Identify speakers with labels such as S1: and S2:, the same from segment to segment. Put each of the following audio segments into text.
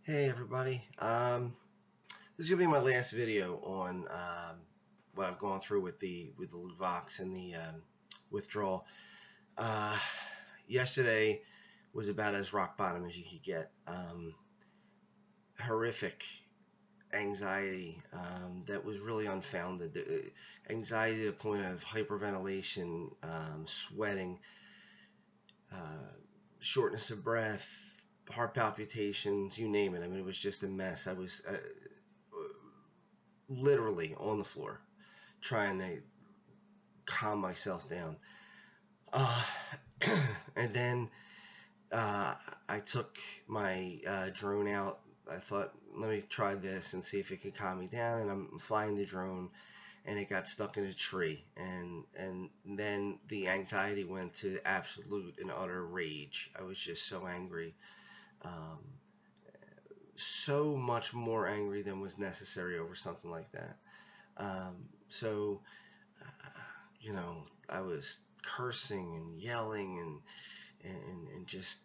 S1: Hey everybody, this is gonna be my last video on what I've gone through with the Luvox and the withdrawal. Uh, Yesterday was about as rock bottom as you could get. Horrific anxiety that was really unfounded. Anxiety to the point of hyperventilation, sweating, shortness of breath, heart palpitations, you name it. I mean, it was just a mess. I was literally on the floor trying to calm myself down. Uh, and then I took my drone out. I thought, let me try this and see if it could calm me down. And I'm flying the drone, and it got stuck in a tree. And then the anxiety went to absolute and utter rage. I was just so angry. Um, so much more angry than was necessary over something like that. So, I was cursing and yelling and just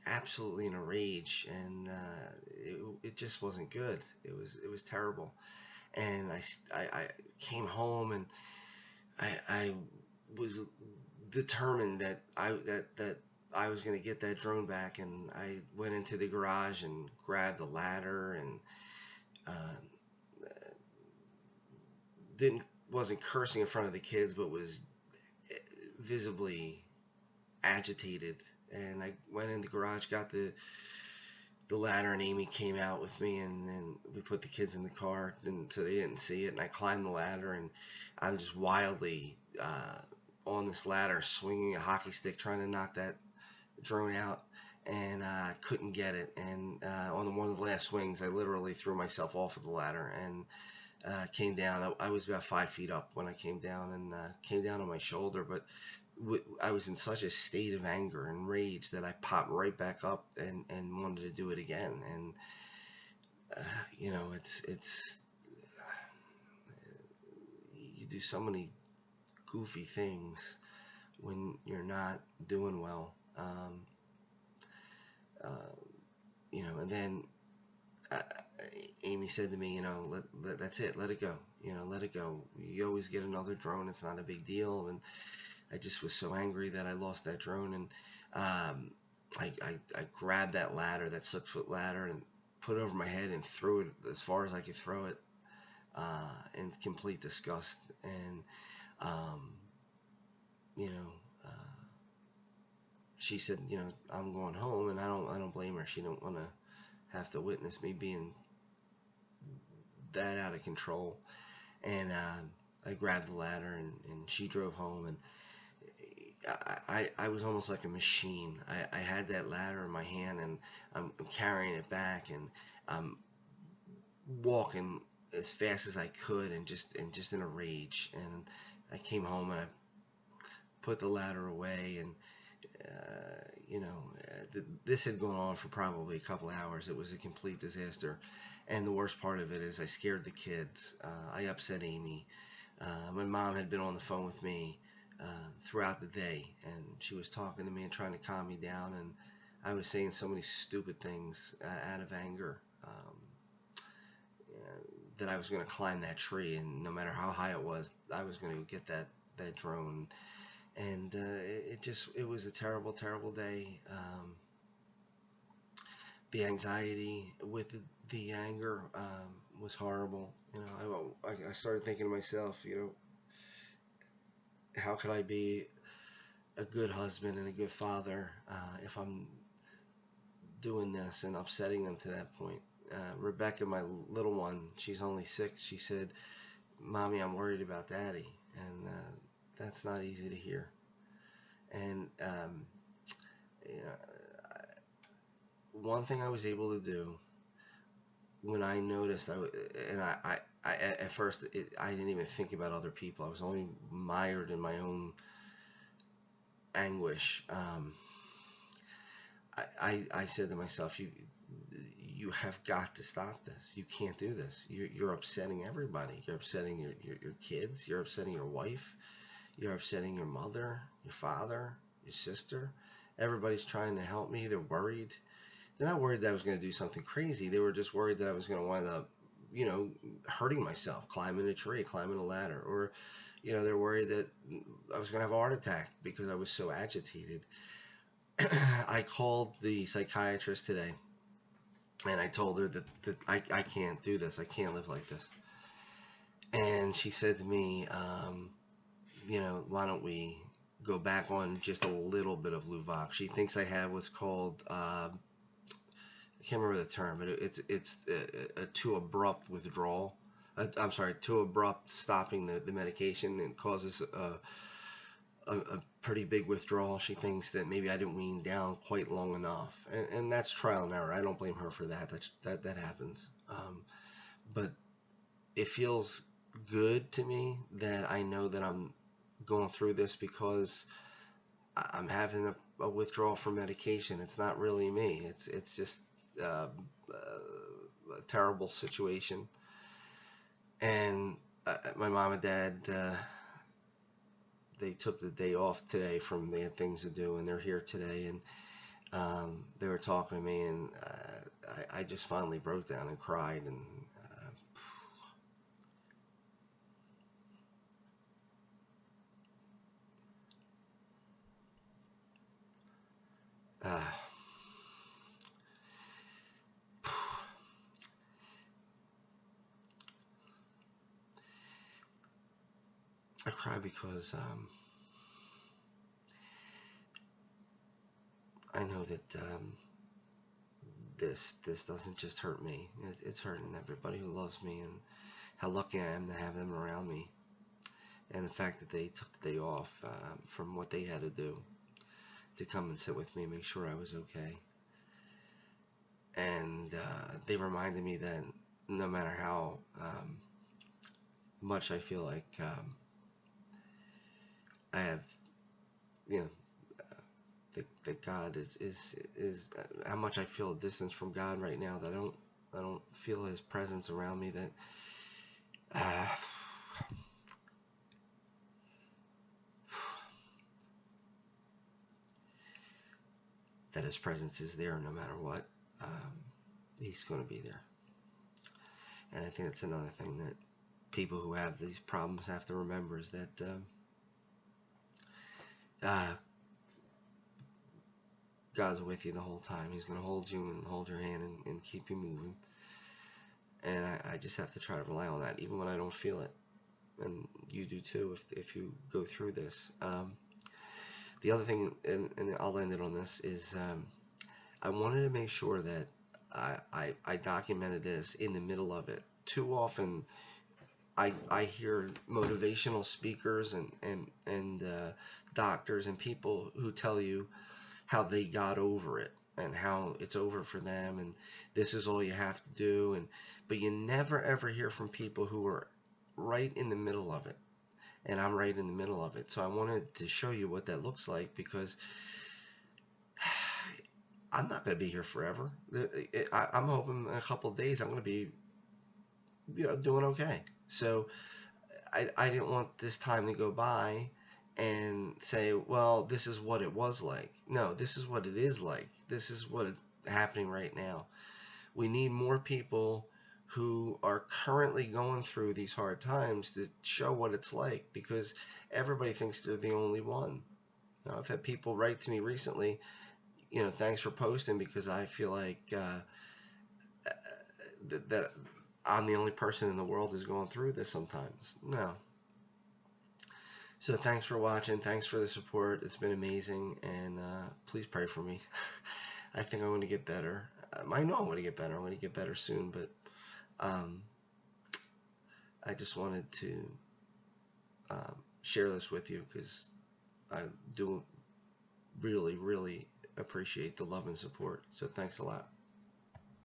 S1: absolutely in a rage, and it just wasn't good. It was terrible. And I came home, and I was determined that I was going to get that drone back, and I went into the garage and grabbed the ladder and wasn't cursing in front of the kids, but was visibly agitated. And I went in the garage, got the ladder, and Amy came out with me, and then we put the kids in the car, and so they didn't see it. And I climbed the ladder, and I'm just wildly on this ladder, swinging a hockey stick, trying to knock that drone out, and I couldn't get it. And on one of the last swings, I literally threw myself off of the ladder and came down. I was about 5 feet up when I came down, and came down on my shoulder, but I was in such a state of anger and rage that I popped right back up and wanted to do it again. And it's you do so many goofy things when you're not doing well. And then Amy said to me, that's it, let it go, let it go. You always get another drone, it's not a big deal. And I just was so angry that I lost that drone, and I grabbed that ladder, that 6-foot ladder, and put it over my head and threw it as far as I could throw it, in complete disgust. And she said, I'm going home, and I don't blame her. She don't want to have to witness me being that out of control. And I grabbed the ladder, and she drove home, and I was almost like a machine. I had that ladder in my hand, and I'm carrying it back, and I'm walking as fast as I could, and just in a rage. And I came home, and I put the ladder away, and this had gone on for probably a couple of hours. It was a complete disaster, and the worst part of it is I scared the kids. I upset Amy. My mom had been on the phone with me throughout the day, and she was talking to me and trying to calm me down, and I was saying so many stupid things out of anger, that I was going to climb that tree, and no matter how high it was, I was going to get that drone. And it was a terrible day. The anxiety with the anger was horrible. I started thinking to myself, how could I be a good husband and a good father if I'm doing this and upsetting them to that point? Rebecca, my little one, she's only 6. She said, "Mommy, I'm worried about Daddy," and that's not easy to hear. And one thing I was able to do when I noticed, I at first I didn't even think about other people. I was only mired in my own anguish. I said to myself, you have got to stop this. You can't do this. You're upsetting everybody. You're upsetting your kids. You're upsetting your wife. You're upsetting your mother, your father, your sister. Everybody's trying to help me. They're worried. They're not worried that I was going to do something crazy. They were just worried that I was going to wind up, hurting myself, climbing a tree, climbing a ladder, or, they're worried that I was going to have a heart attack because I was so agitated. I called the psychiatrist today and I told her that I can't do this. I can't live like this. And she said to me, why don't we go back on just a little bit of Luvox? She thinks I have what's called, I can't remember the term, but it's a too abrupt withdrawal. I'm sorry, too abrupt stopping the medication, and causes a pretty big withdrawal. She thinks that maybe I didn't wean down quite long enough, and that's trial and error. I don't blame her for that. That happens. But it feels good to me that I know that I'm going through this because I'm having a withdrawal from medication. It's not really me. It's just a terrible situation. And my mom and dad, they took the day off today from, they had things to do, and they're here today, and they were talking to me, and I just finally broke down and cried, and I cry because I know that this doesn't just hurt me. It's hurting everybody who loves me, and how lucky I am to have them around me. And the fact that they took the day off from what they had to do to come and sit with me and make sure I was okay. And they reminded me that no matter how much I feel like I have, that God is how much I feel a distance from God right now, that I don't feel His presence around me, that that His presence is there no matter what. He's going to be there. And I think that's another thing that people who have these problems have to remember, is that God's with you the whole time. He's going to hold you and hold your hand and keep you moving. And I just have to try to rely on that, even when I don't feel it. And you do too if you go through this. The other thing, and I'll end it on this, is I wanted to make sure that I documented this in the middle of it. Too often I hear motivational speakers and doctors and people who tell you how they got over it and how it's over for them, and this is all you have to do, but you never ever hear from people who are right in the middle of it. And I'm right in the middle of it. So I wanted to show you what that looks like, because I'm not going to be here forever. I'm hoping in a couple of days I'm going to be, doing okay. So I didn't want this time to go by and say, well, this is what it was like. No, this is what it is like. This is what is happening right now. We need more people who are currently going through these hard times to show what it's like, because everybody thinks they're the only one. I've had people write to me recently, thanks for posting, because I feel like that I'm the only person in the world who's going through this sometimes. No. So thanks for watching. Thanks for the support. It's been amazing, and please pray for me. I think I'm going to get better. I know I'm going to get better. I'm going to get better soon, but I just wanted to share this with you, because I do really, really appreciate the love and support. So thanks a lot.